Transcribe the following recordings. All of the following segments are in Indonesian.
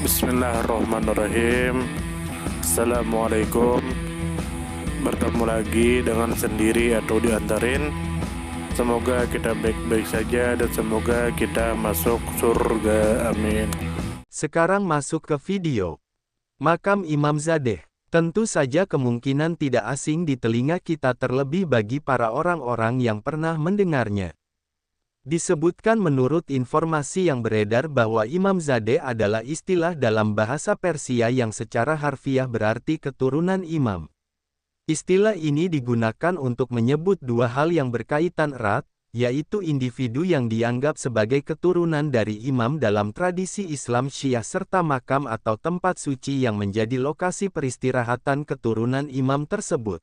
Bismillahirrahmanirrahim. Assalamualaikum. Bertemu lagi dengan sendiri atau diantarin. Semoga kita baik-baik saja dan semoga kita masuk surga. Amin. Sekarang masuk ke video. Makam Imam Zadeh. Tentu saja kemungkinan tidak asing di telinga kita, terlebih bagi para orang-orang yang pernah mendengarnya. Disebutkan menurut informasi yang beredar bahwa Imam Zadeh adalah istilah dalam bahasa Persia yang secara harfiah berarti keturunan imam. Istilah ini digunakan untuk menyebut dua hal yang berkaitan erat, yaitu individu yang dianggap sebagai keturunan dari imam dalam tradisi Islam Syiah serta makam atau tempat suci yang menjadi lokasi peristirahatan keturunan imam tersebut.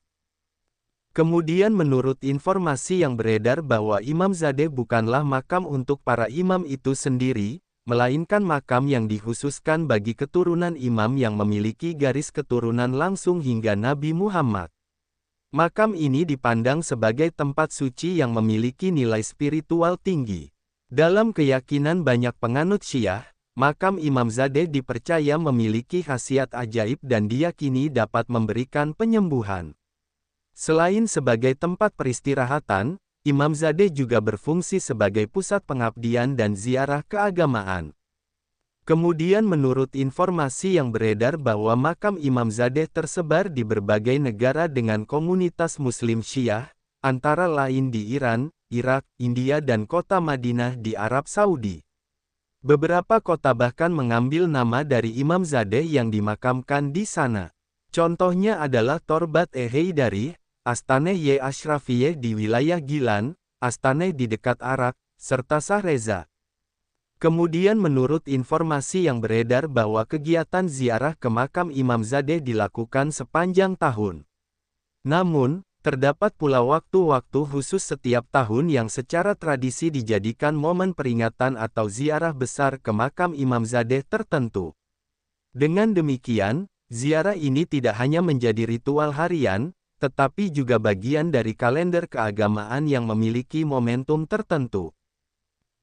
Kemudian menurut informasi yang beredar bahwa Imam Zadeh bukanlah makam untuk para imam itu sendiri, melainkan makam yang dikhususkan bagi keturunan imam yang memiliki garis keturunan langsung hingga Nabi Muhammad. Makam ini dipandang sebagai tempat suci yang memiliki nilai spiritual tinggi. Dalam keyakinan banyak penganut Syiah, makam Imam Zadeh dipercaya memiliki khasiat ajaib dan diyakini dapat memberikan penyembuhan. Selain sebagai tempat peristirahatan, Imam Zadeh juga berfungsi sebagai pusat pengabdian dan ziarah keagamaan. Kemudian menurut informasi yang beredar bahwa makam Imam Zadeh tersebar di berbagai negara dengan komunitas Muslim Syiah, antara lain di Iran, Irak, India dan kota Madinah di Arab Saudi. Beberapa kota bahkan mengambil nama dari Imam Zadeh yang dimakamkan di sana. Contohnya adalah Torbat-e-Heydari, Astaneh-y Ashrafiyeh di wilayah Gilan, Astaneh di dekat Arak, serta Sahreza. Kemudian menurut informasi yang beredar bahwa kegiatan ziarah ke makam Imam Zadeh dilakukan sepanjang tahun. Namun, terdapat pula waktu-waktu khusus setiap tahun yang secara tradisi dijadikan momen peringatan atau ziarah besar ke makam Imam Zadeh tertentu. Dengan demikian, ziarah ini tidak hanya menjadi ritual harian, tetapi juga bagian dari kalender keagamaan yang memiliki momentum tertentu.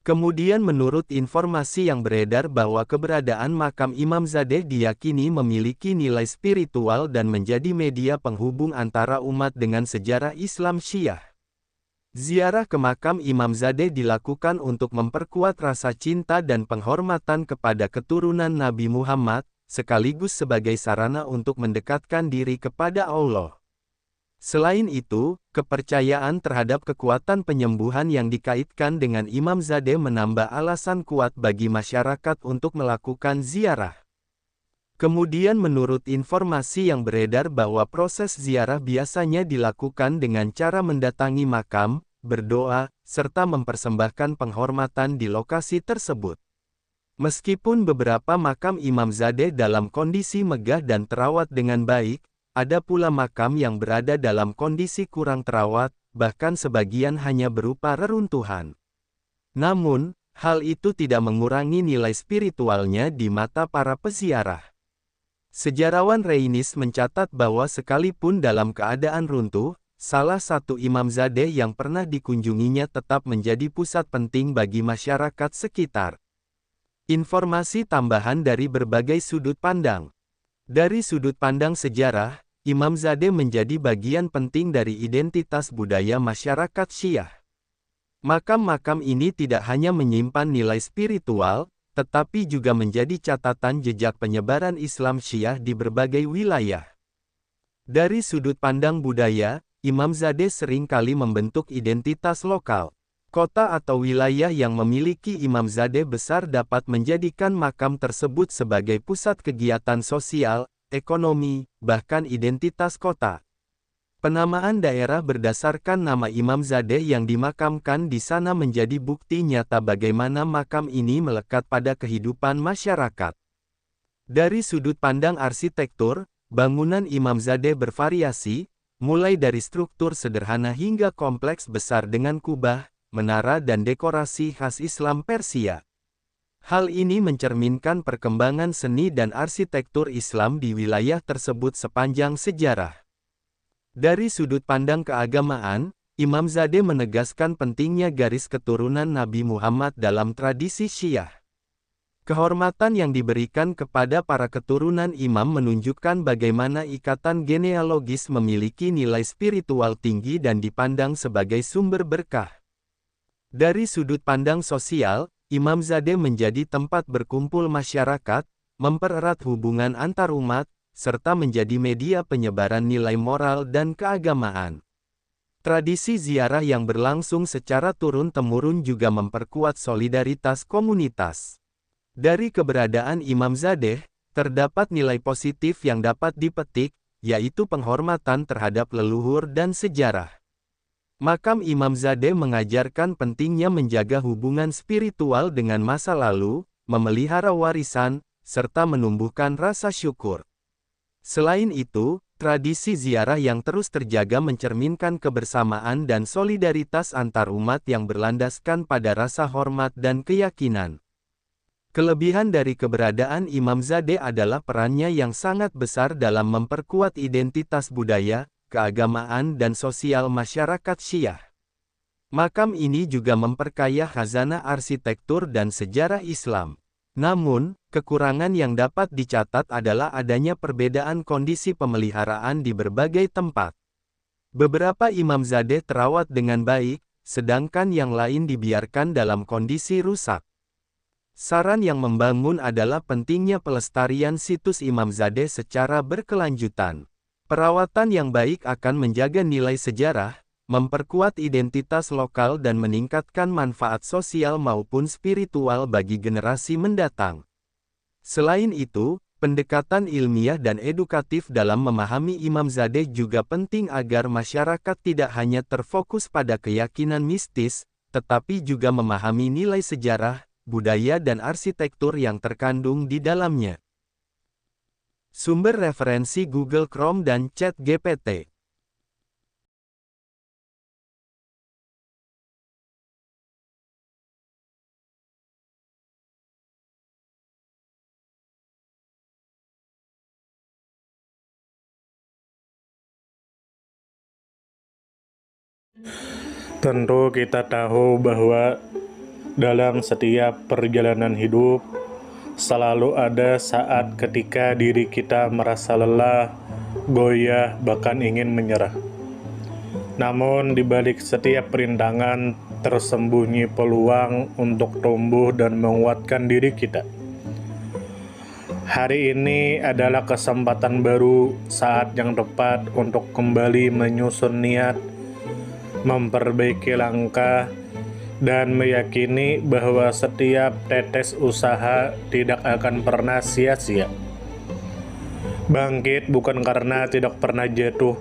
Kemudian menurut informasi yang beredar bahwa keberadaan makam Imam Zadeh diyakini memiliki nilai spiritual dan menjadi media penghubung antara umat dengan sejarah Islam Syiah. Ziarah ke makam Imam Zadeh dilakukan untuk memperkuat rasa cinta dan penghormatan kepada keturunan Nabi Muhammad, sekaligus sebagai sarana untuk mendekatkan diri kepada Allah. Selain itu, kepercayaan terhadap kekuatan penyembuhan yang dikaitkan dengan Imam Zadeh menambah alasan kuat bagi masyarakat untuk melakukan ziarah. Kemudian menurut informasi yang beredar bahwa proses ziarah biasanya dilakukan dengan cara mendatangi makam, berdoa, serta mempersembahkan penghormatan di lokasi tersebut. Meskipun beberapa makam Imam Zadeh dalam kondisi megah dan terawat dengan baik, ada pula makam yang berada dalam kondisi kurang terawat, bahkan sebagian hanya berupa reruntuhan. Namun, hal itu tidak mengurangi nilai spiritualnya di mata para peziarah. Sejarawan Reinis mencatat bahwa sekalipun dalam keadaan runtuh, salah satu Imam Zadeh yang pernah dikunjunginya tetap menjadi pusat penting bagi masyarakat sekitar. Informasi tambahan dari berbagai sudut pandang. Dari sudut pandang sejarah, Imam Zadeh menjadi bagian penting dari identitas budaya masyarakat Syiah. Makam-makam ini tidak hanya menyimpan nilai spiritual, tetapi juga menjadi catatan jejak penyebaran Islam Syiah di berbagai wilayah. Dari sudut pandang budaya, Imam Zadeh sering kali membentuk identitas lokal. Kota atau wilayah yang memiliki Imam Zadeh besar dapat menjadikan makam tersebut sebagai pusat kegiatan sosial, ekonomi, bahkan identitas kota. Penamaan daerah berdasarkan nama Imam Zadeh yang dimakamkan di sana menjadi bukti nyata bagaimana makam ini melekat pada kehidupan masyarakat. Dari sudut pandang arsitektur, bangunan Imam Zadeh bervariasi, mulai dari struktur sederhana hingga kompleks besar dengan kubah, menara dan dekorasi khas Islam Persia. Hal ini mencerminkan perkembangan seni dan arsitektur Islam di wilayah tersebut sepanjang sejarah. Dari sudut pandang keagamaan, Imam Zadeh menegaskan pentingnya garis keturunan Nabi Muhammad dalam tradisi Syiah. Kehormatan yang diberikan kepada para keturunan imam menunjukkan bagaimana ikatan genealogis memiliki nilai spiritual tinggi dan dipandang sebagai sumber berkah. Dari sudut pandang sosial, imamzadeh menjadi tempat berkumpul masyarakat, mempererat hubungan antar umat, serta menjadi media penyebaran nilai moral dan keagamaan. Tradisi ziarah yang berlangsung secara turun-temurun juga memperkuat solidaritas komunitas. Dari keberadaan imamzadeh, terdapat nilai positif yang dapat dipetik, yaitu penghormatan terhadap leluhur dan sejarah. Makam imamzadeh mengajarkan pentingnya menjaga hubungan spiritual dengan masa lalu, memelihara warisan, serta menumbuhkan rasa syukur. Selain itu, tradisi ziarah yang terus terjaga mencerminkan kebersamaan dan solidaritas antar umat yang berlandaskan pada rasa hormat dan keyakinan. Kelebihan dari keberadaan imamzadeh adalah perannya yang sangat besar dalam memperkuat identitas budaya, keagamaan dan sosial masyarakat Syiah. Makam ini juga memperkaya khazanah arsitektur dan sejarah Islam. Namun, kekurangan yang dapat dicatat adalah adanya perbedaan kondisi pemeliharaan di berbagai tempat. Beberapa imamzadeh terawat dengan baik, sedangkan yang lain dibiarkan dalam kondisi rusak. Saran yang membangun adalah pentingnya pelestarian situs imamzadeh secara berkelanjutan. Perawatan yang baik akan menjaga nilai sejarah, memperkuat identitas lokal dan meningkatkan manfaat sosial maupun spiritual bagi generasi mendatang. Selain itu, pendekatan ilmiah dan edukatif dalam memahami imamzadeh juga penting agar masyarakat tidak hanya terfokus pada keyakinan mistis, tetapi juga memahami nilai sejarah, budaya dan arsitektur yang terkandung di dalamnya. Sumber referensi Google Chrome dan ChatGPT. Tentu kita tahu bahwa dalam setiap perjalanan hidup, selalu ada saat ketika diri kita merasa lelah, goyah, bahkan ingin menyerah. Namun di balik setiap perintangan tersembunyi peluang untuk tumbuh dan menguatkan diri kita. Hari ini adalah kesempatan baru, saat yang tepat untuk kembali menyusun niat, memperbaiki langkah, dan meyakini bahwa setiap tetes usaha tidak akan pernah sia-sia. Bangkit bukan karena tidak pernah jatuh,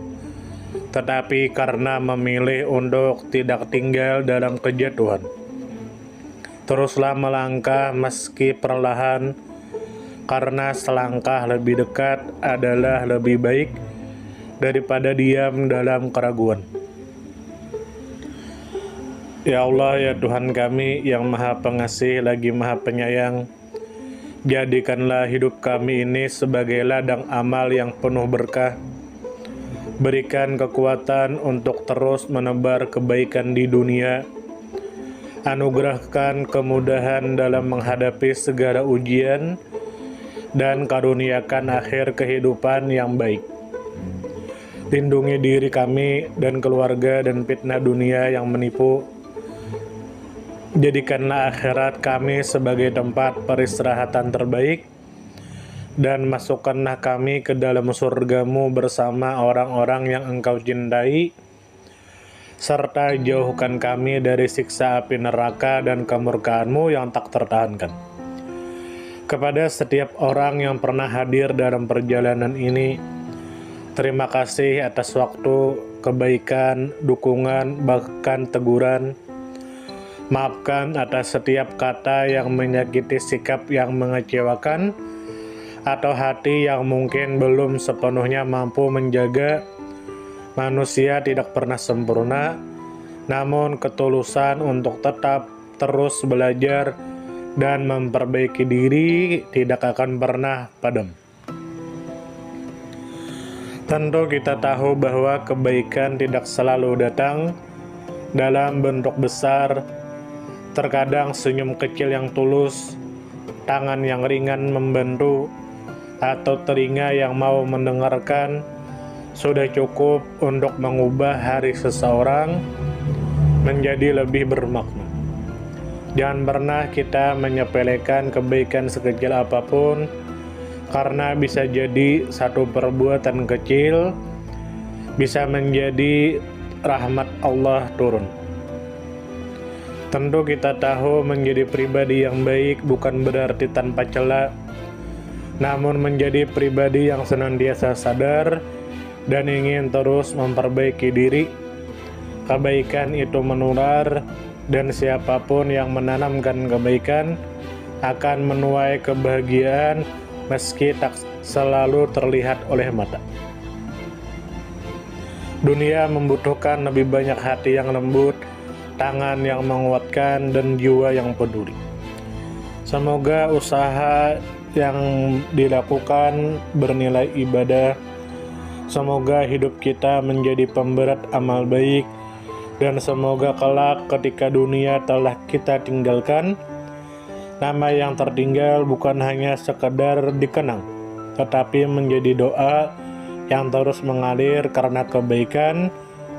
tetapi karena memilih untuk tidak tinggal dalam kejatuhan. Teruslah melangkah meski perlahan, karena selangkah lebih dekat adalah lebih baik daripada diam dalam keraguan. Ya Allah, ya Tuhan kami yang Maha Pengasih lagi Maha Penyayang, jadikanlah hidup kami ini sebagai ladang amal yang penuh berkah. Berikan kekuatan untuk terus menebar kebaikan di dunia. Anugerahkan kemudahan dalam menghadapi segala ujian, dan karuniakan akhir kehidupan yang baik. Lindungi diri kami dan keluarga dan fitnah dunia yang menipu. Jadikanlah akhirat kami sebagai tempat peristirahatan terbaik, dan masukkanlah kami ke dalam surga-Mu bersama orang-orang yang Engkau cintai, serta jauhkan kami dari siksa api neraka dan kemurkaan-Mu yang tak tertahankan. Kepada setiap orang yang pernah hadir dalam perjalanan ini, terima kasih atas waktu, kebaikan, dukungan, bahkan teguran. Maafkan atas setiap kata yang menyakiti, sikap yang mengecewakan, atau hati yang mungkin belum sepenuhnya mampu menjaga. Manusia tidak pernah sempurna, namun ketulusan untuk tetap terus belajar dan memperbaiki diri tidak akan pernah padam. Tentu kita tahu bahwa kebaikan tidak selalu datang dalam bentuk besar. Terkadang senyum kecil yang tulus, tangan yang ringan membantu, atau telinga yang mau mendengarkan sudah cukup untuk mengubah hari seseorang menjadi lebih bermakna. Jangan pernah kita menyepelekan kebaikan sekecil apapun, karena bisa jadi satu perbuatan kecil bisa menjadi rahmat Allah turun. Tentu kita tahu menjadi pribadi yang baik bukan berarti tanpa celah, namun menjadi pribadi yang senantiasa sadar dan ingin terus memperbaiki diri. Kebaikan itu menular, dan siapapun yang menanamkan kebaikan akan menuai kebahagiaan meski tak selalu terlihat oleh mata. Dunia membutuhkan lebih banyak hati yang lembut, tangan yang menguatkan, dan jiwa yang peduli. Semoga usaha yang dilakukan bernilai ibadah. Semoga hidup kita menjadi pemberat amal baik, dan semoga kelak ketika dunia telah kita tinggalkan, nama yang tertinggal bukan hanya sekedar dikenang, tetapi menjadi doa yang terus mengalir karena kebaikan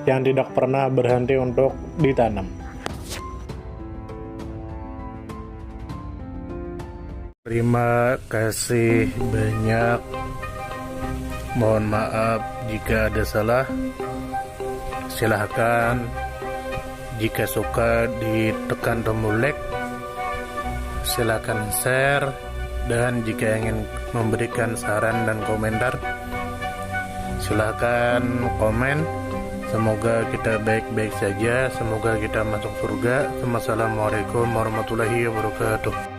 yang tidak pernah berhenti untuk ditanam. Terima kasih banyak. Mohon maaf jika ada salah. Silahkan jika suka ditekan tombol like, silahkan share, dan jika ingin memberikan saran dan komentar, silahkan komen. Semoga kita baik-baik saja, semoga kita masuk surga. Wassalamualaikum warahmatullahi wabarakatuh.